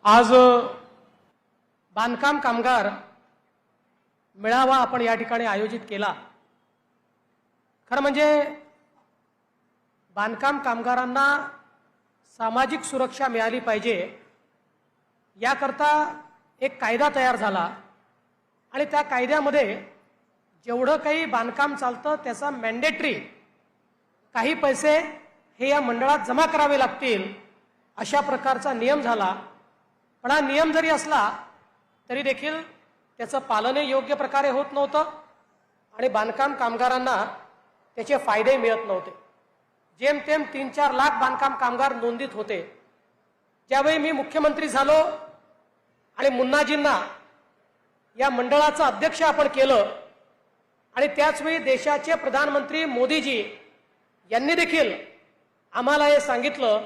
आज बांधकाम कामगार मेळावा आपण या ठिकाणी आयोजित केला। खरं म्हणजे बांधकाम कामगारांना सामाजिक सुरक्षा मिळाली पाहिजे याकरता एक कायदा तयार झाला आणि त्या कायद्यामध्ये जेवढं काही बांधकाम चालतं त्याचा मॅन्डेटरी काही पैसे हे या मंडळात जमा करावे लागतील अशा प्रकारचा नियम झाला। पण हा नियम जरी असला तरी देखील त्याचं पालन योग्य प्रकारे होत नव्हतं आणि बांधकाम कामगारांना त्याचे फायदे मिळत नव्हते। जेमतेम 3-4 लाख बांधकाम कामगार नोंदीत होते। ज्यावेळी मी मुख्यमंत्री झालो आणि मुन्नाजींना या मंडळाचं अध्यक्ष आपण केलं आणि त्याच वेळी देशाचे प्रधानमंत्री मोदीजी यांनी देखील आम्हाला हे सांगितलं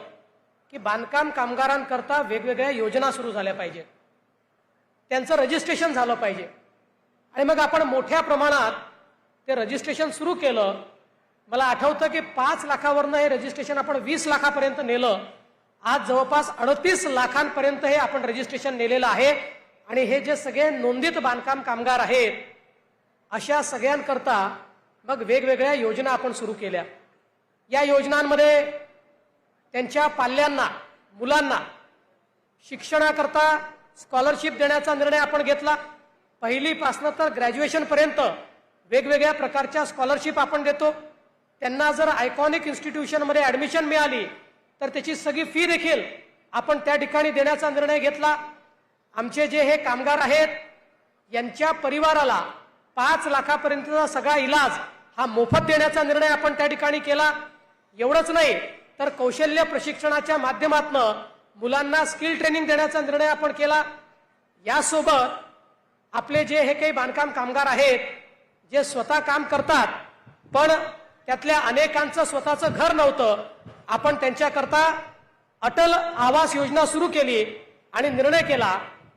की बांधकाम कामगारांकरता वेगवेगळ्या योजना सुरू झाल्या पाहिजेत, त्यांचं रजिस्ट्रेशन झालं पाहिजे। आणि मग आपण मोठ्या प्रमाणात ते रजिस्ट्रेशन सुरू केलं। मला आठवतं की 5 लाखावरनं हे रजिस्ट्रेशन आपण 20 लाखापर्यंत नेलं। आज जवळपास 38 लाखांपर्यंत हे आपण रजिस्ट्रेशन नेलेलं आहे आणि हे जे सगळे नोंदित बांधकाम कामगार आहेत अशा सगळ्यांकरता मग वेगवेगळ्या योजना आपण सुरू केल्या। या योजनांमध्ये त्यांच्या पाल्यांना मुलांना शिक्षणाकरता स्कॉलरशिप देण्याचा निर्णय आपण घेतला। पहिलीपासनं तर ग्रॅज्युएशन पर्यंत वेगवेगळ्या प्रकारच्या स्कॉलरशिप आपण देतो। त्यांना जर आयकॉनिक इन्स्टिट्यूशनमध्ये ॲडमिशन मिळाली तर त्याची सगळी फी देखील आपण त्या ठिकाणी देण्याचा निर्णय घेतला। आमचे जे हे कामगार आहेत यांच्या परिवाराला 5 लाखापर्यंतचा सगळा इलाज हा मोफत देण्याचा निर्णय आपण त्या ठिकाणी केला। एवढंच नाही तर कौशल्य प्रशिक्षणाच्या माध्यमातून मुलांना स्किल ट्रेनिंग देण्याचा निर्णय आपण केला। यासोबत आपले जे हे काही बांधकाम कामगार आहेत जे स्वतः काम करतात पण त्यातल्या अनेकांचं स्वतःचं घर नव्हतं, आपण त्यांच्याकरता अटल आवास योजना सुरू केली आणि निर्णय केला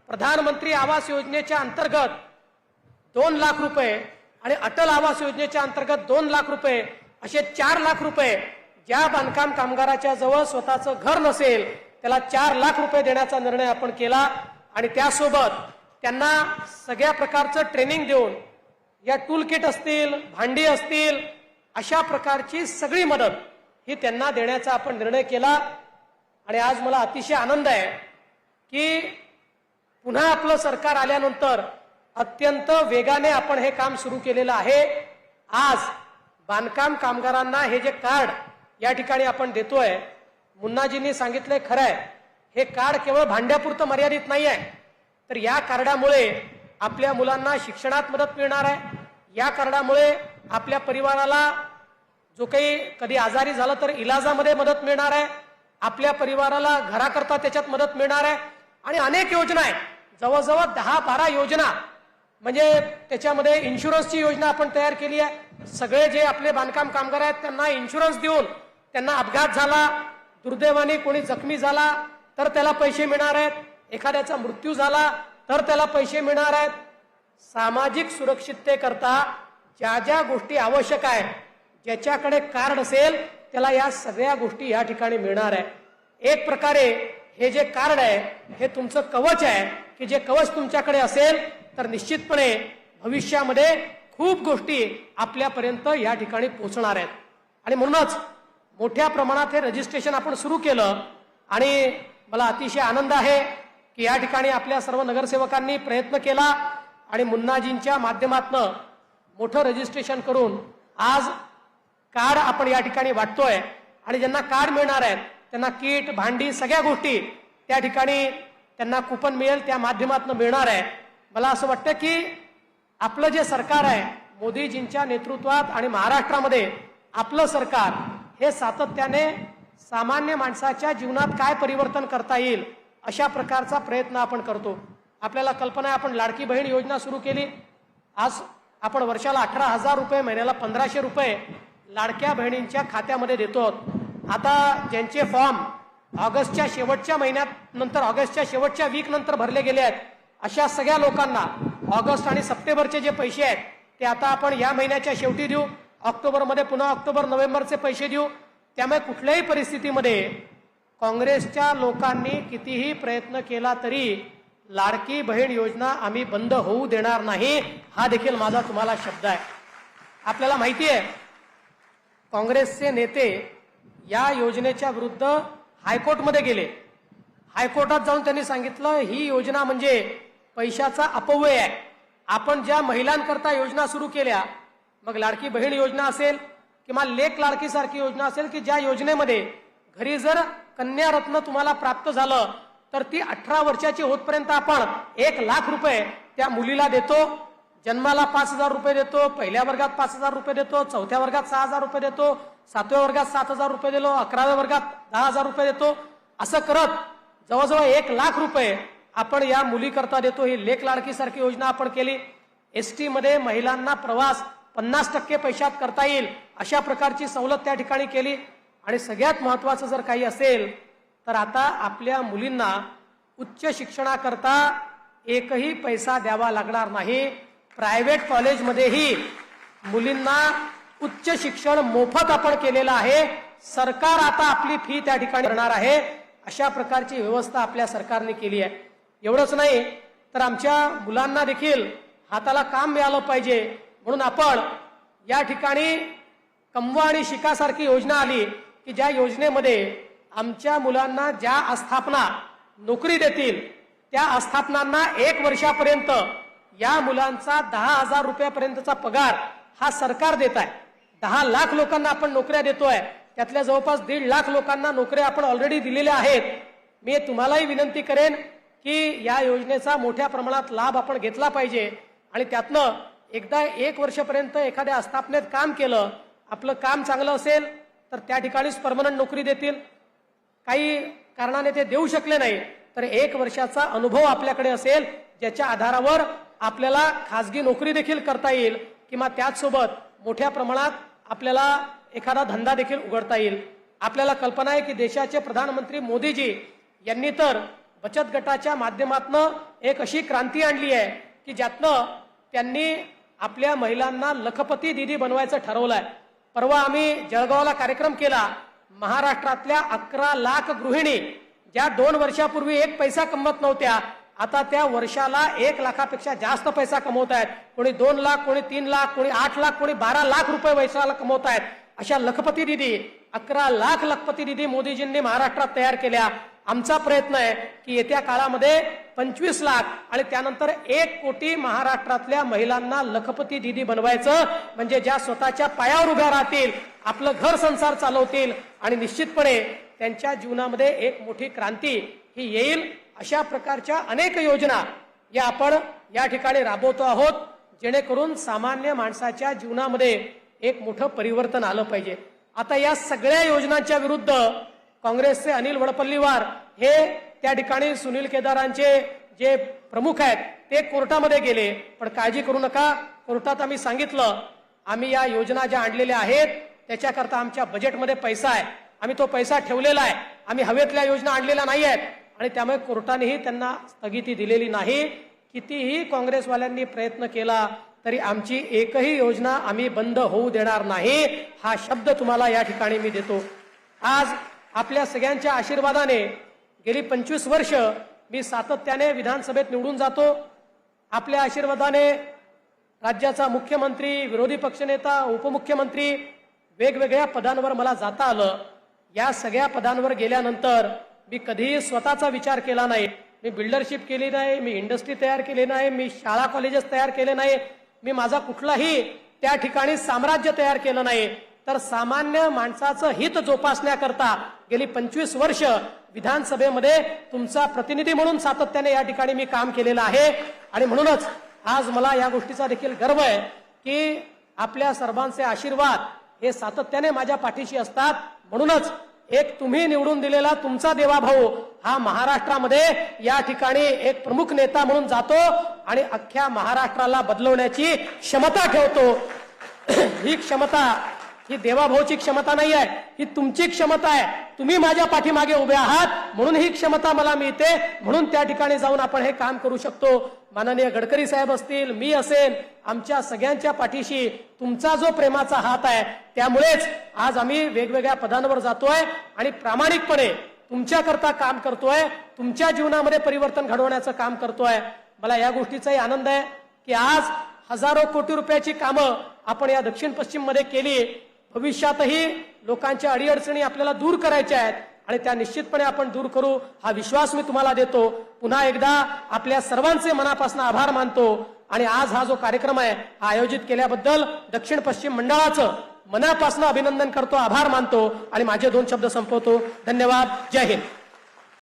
प्रधानमंत्री आवास योजनेच्या अंतर्गत 2 लाख रुपये आणि अटल आवास योजनेच्या अंतर्गत 2 लाख रुपये असे 4 लाख रुपये ज्या बांधकाम कामगाराच्या जवळ स्वतःचं घर नसेल त्याला 4 लाख रुपये देण्याचा निर्णय आपण केला। आणि त्यासोबत त्यांना सगळ्या प्रकारचं ट्रेनिंग देऊन या टूल किट असतील, भांडी असतील, अशा प्रकारची सगळी मदत ही त्यांना देण्याचा आपण निर्णय केला। आणि आज मला अतिशय आनंद आहे की पुन्हा आपलं सरकार आल्यानंतर अत्यंत वेगाने आपण हे काम सुरू केलेलं आहे। आज बांधकाम कामगारांना हे जे कार्ड या ठिकाणी आपण देतोय, मुन्नाजींनी सांगितलंय खरं आहे, हे कार्ड केवळ भांड्यापुरतं मर्यादित नाही आहे, तर या कार्डामुळे आपल्या मुलांना शिक्षणात मदत मिळणार आहे। या कार्डामुळे आपल्या परिवाराला जो काही कधी आजारी झालं तर इलाजामध्ये मदत मिळणार आहे, आपल्या परिवाराला घराकरता त्याच्यात मदत मिळणार आहे आणि अनेक योजना आहेत, जवळजवळ 10-12 योजना। म्हणजे त्याच्यामध्ये इन्शुरन्सची योजना आपण तयार केली आहे। सगळे जे आपले बांधकाम कामगार आहेत त्यांना इन्शुरन्स देऊन त्यांना अपघात झाला, दुर्दैवाने कोणी जखमी झाला तर त्याला पैसे मिळणार आहेत, एखाद्याचा मृत्यू झाला तर त्याला पैसे मिळणार आहेत। सामाजिक सुरक्षिततेकरता ज्या ज्या गोष्टी आवश्यक आहेत, ज्याच्याकडे कार्ड असेल त्याला या सगळ्या गोष्टी या ठिकाणी मिळणार आहे। एक प्रकारे हे जे कार्ड आहे हे तुमचं कवच आहे की जे कवच तुमच्याकडे असेल तर निश्चितपणे भविष्यामध्ये खूप गोष्टी आपल्यापर्यंत या ठिकाणी पोहोचणार आहेत। आणि म्हणूनच मोठ्या प्रमाणात हे रजिस्ट्रेशन आपण सुरू केलं आणि मला अतिशय आनंद आहे की या ठिकाणी आपल्या सर्व नगरसेवकांनी प्रयत्न केला आणि मुन्नाजींच्या माध्यमातून मोठं रजिस्ट्रेशन करून आज कार्ड आपण या ठिकाणी वाटतोय आणि ज्यांना कार्ड मिळणार आहेत त्यांना किट, भांडी, सगळ्या गोष्टी त्या ठिकाणी त्यांना कुपन मिळेल, त्या माध्यमातून मिळणार आहे। मला असं वाटतं की आपलं जे सरकार आहे मोदीजींच्या नेतृत्वात आणि महाराष्ट्रामध्ये आपलं सरकार हे सातत्याने सामान्य माणसाच्या जीवनात काय परिवर्तन करता येईल अशा प्रकारचा प्रयत्न आपण करतो। आपल्याला कल्पना आहे, आपण लाडकी बहीण योजना सुरू केली। आज आपण वर्षाला 18,000 रुपये, महिन्याला 1,500 रुपये लाडक्या बहिणींच्या खात्यामध्ये देतो। आता ज्यांचे फॉर्म ऑगस्टच्या शेवटच्या महिन्यात नंतर ऑगस्टच्या शेवटच्या वीक नंतर भरले गेले आहेत अशा सगळ्या लोकांना ऑगस्ट आणि सप्टेंबरचे जे पैसे आहेत ते आता आपण या महिन्याच्या शेवटी देऊ, ऑक्टोबरमध्ये पुन्हा ऑक्टोबर नोव्हेंबरचे पैसे देऊ। त्यामुळे कुठल्याही परिस्थितीमध्ये काँग्रेसच्या लोकांनी कितीही प्रयत्न केला तरी लाडकी बहीण योजना आम्ही बंद होऊ देणार नाही, हा देखील माझा तुम्हाला शब्द आहे. आपल्याला माहिती आहे काँग्रेसचे नेते या योजनेच्या विरुद्ध हायकोर्टमध्ये गेले. हायकोर्टात जाऊन त्यांनी सांगितलं ही योजना म्हणजे पैशाचा अपव्यय आहे. आपण ज्या महिलांकरता योजना सुरू केल्या, मग लाडकी बहीण योजना असेल किंवा लेक लाडकी सारखी योजना असेल, की ज्या योजनेमध्ये घरी जर कन्या रत्न तुम्हाला प्राप्त झालं तर ती 18 वर्षाची होतपर्यंत आपण 1 लाख रुपये त्या मुलीला देतो. जन्माला 5,000 रुपये देतो, पहिल्या वर्गात 5,000 रुपये देतो, चौथ्या वर्गात 6,000 रुपये देतो, 7व्या वर्गात 7,000 रुपये दिलो, 11व्या वर्गात 10,000 रुपये देतो. असं करत जवळजवळ 1 लाख रुपये आपण या मुलीकरता देतो. ही लेक लाडकी सारखी योजना आपण केली. एसटी मध्ये महिलांना प्रवास 50% पैशात करता येईल अशा प्रकारची सवलत त्या ठिकाणी केली. आणि सगळ्यात महत्वाचं जर काही असेल तर आता आपल्या मुलींना उच्च शिक्षणाकरता एकही पैसा द्यावा लागणार नाही. प्रायव्हेट कॉलेजमध्येही मुलींना उच्च शिक्षण मोफत आपण केलेलं आहे. सरकार आता आपली फी त्या ठिकाणी भरणार आहे. अशा प्रकारची व्यवस्था आपल्या सरकारने केली आहे. एवढंच नाही तर आमच्या मुलांना देखील हाताला काम मिळालं पाहिजे म्हणून आपण या ठिकाणी कमवा आणि शिकासारखी योजना आली, की ज्या योजनेमध्ये आमच्या मुलांना ज्या आस्थापना नोकरी देतील त्या आस्थापनांना 1 वर्षापर्यंत या मुलांचा 10,000 रुपयापर्यंतचा पगार हा सरकार देत आहे. 10 लाख लोकांना आपण नोकऱ्या देतोय, त्यातल्या जवळपास 1.5 लाख लोकांना नोकऱ्या आपण ऑलरेडी दिलेल्या आहेत. मी तुम्हालाही विनंती करेन की या योजनेचा मोठ्या प्रमाणात लाभ आपण घेतला पाहिजे आणि त्यातनं एकदा 1 वर्षापर्यंत एखाद्या आस्थापनेत काम केलं, आपलं काम चांगलं असेल तर त्या ठिकाणीच परमनंट नोकरी देतील. काही कारणाने ते देऊ शकले नाही तर 1 वर्षाचा अनुभव आपल्याकडे असेल ज्याच्या आधारावर आपल्याला खासगी नोकरी देखील करता येईल किंवा त्याचसोबत मोठ्या प्रमाणात आपल्याला एखादा धंदा देखील उघडता येईल. आपल्याला कल्पना आहे की देशाचे प्रधानमंत्री मोदीजी यांनी तर बचत गटाच्या माध्यमातून एक अशी क्रांती आणली आहे की ज्यातनं त्यांनी आपल्या महिलांना लखपती दीदी बनवायचं ठरवलंय. परवा आम्ही जळगावला कार्यक्रम केला. महाराष्ट्रातल्या 11 लाख गृहिणी ज्या 2 वर्षापूर्वी 1 पैसा कमवत नव्हत्या, आता त्या वर्षाला 1 लाखापेक्षा जास्त पैसा कमवत आहेत. कोणी 2 लाख, कोणी 3 लाख, कोणी 8 लाख, कोणी 12 लाख रुपये वर्षाला कमवत आहेत. अशा लखपती दिदी 11 लाख लखपती दिदी मोदीजींनी महाराष्ट्रात तयार केल्या. आमचा प्रयत्न आहे की येत्या काळामध्ये 25 लाख आणि त्यानंतर 1 कोटी महाराष्ट्रातल्या महिलांना लखपती दिदी बनवायचं, म्हणजे ज्या स्वतःच्या पायावर उभ्या राहतील, आपलं घर संसार चालवतील आणि निश्चितपणे त्यांच्या जीवनामध्ये एक मोठी क्रांती ही येईल. अशा प्रकारच्या अनेक योजना या आपण या ठिकाणी राबवतो आहोत, जेणेकरून सामान्य माणसाच्या जीवनामध्ये एक मोठं परिवर्तन आलं पाहिजे. आता या सगळ्या योजनांच्या विरुद्ध काँग्रेसचे अनिल वडपल्लीवार हे त्या ठिकाणी सुनील केदारांचे जे प्रमुख आहेत ते कोर्टामध्ये गेले. पण काळजी करू नका, कोर्टात आम्ही सांगितलं आम्ही या योजना ज्या आणलेल्या आहेत त्याच्याकरता आमच्या बजेटमध्ये पैसा आहे, आम्ही तो पैसा ठेवलेला आहे, आम्ही हवेतल्या योजना आणलेल्या नाही आहेत आणि त्यामुळे कोर्टानेही त्यांना स्थगिती दिलेली नाही. कितीही काँग्रेसवाल्यांनी प्रयत्न केला तरी आमची एकही योजना आम्ही बंद होऊ देणार नाही, हा शब्द तुम्हाला या ठिकाणी मी देतो. आज आपल्या सगळ्यांच्या आशीर्वादाने गेली 25 वर्ष मी सातत्याने विधानसभेत निवडून जातो. आपल्या आशीर्वादाने राज्याचा मुख्यमंत्री, विरोधी पक्षनेता, उपमुख्यमंत्री वेगवेगळ्या पदांवर मला जाता आलं. या सगळ्या पदांवर गेल्यानंतर मी कधीही स्वतःचा विचार केला नाही. मी बिल्डरशिप केली नाही, मी इंडस्ट्री तयार केली नाही, मी शाळा कॉलेजेस तयार केले नाही, मी माझा कुठलाही त्या ठिकाणी साम्राज्य तयार केलं नाही. तर सामान्य माणसाचं हित जोपासण्याकरता गेली 25 वर्ष विधानसभेमध्ये तुमचा प्रतिनिधी म्हणून सातत्याने या ठिकाणी मी काम केलेलं आहे. आणि म्हणूनच आज मला या गोष्टीचा देखील गर्व आहे की आपल्या सर्वांचे आशीर्वाद हे सातत्याने माझ्या पाठीशी असतात. म्हणूनच एक तुम्ही निवडून दिलेला तुमचा देवाभाऊ हा महाराष्ट्रामध्ये या ठिकाणी एक प्रमुख नेता म्हणून जातो आणि अख्ख्या महाराष्ट्राला बदलवण्याची क्षमता ठेवतो. ही क्षमता ही देवाभाऊची क्षमता नाही आहे, ही तुमची क्षमता आहे. तुम्ही माझ्या पाठीमागे उभे आहात म्हणून ही क्षमता मला मिळते, म्हणून त्या ठिकाणी जाऊन आपण हे काम करू शकतो. माननीय गडकरी साहेब असतील, मी असेल, आमच्या सगळ्यांच्या पाठीशी तुमचा जो प्रेमाचा हात आहे, त्यामुळेच आज आम्ही वेगवेगळ्या पदांवर जातोय आणि प्रामाणिकपणे तुमच्याकरता काम करतोय, तुमच्या जीवनामध्ये परिवर्तन घडवण्याचं काम करतोय. मला या गोष्टीचाही आनंद आहे की आज हजारो कोटी रुपयाची कामं आपण या दक्षिण पश्चिम मध्ये केली. भविष्यातही लोकांच्या अडीअडचणी आपल्याला दूर करायच्या आहेत आणि त्या निश्चितपणे आपण दूर करू हा विश्वास मी तुम्हाला देतो. पुन्हा एकदा आपल्या सर्वांचे मनापासून आभार मानतो आणि आज हा जो कार्यक्रम आहे हा आयोजित केल्याबद्दल दक्षिण पश्चिम मंडळाचं मनापासून अभिनंदन करतो, आभार मानतो आणि माझे 2 शब्द संपवतो. धन्यवाद. जय हिंद.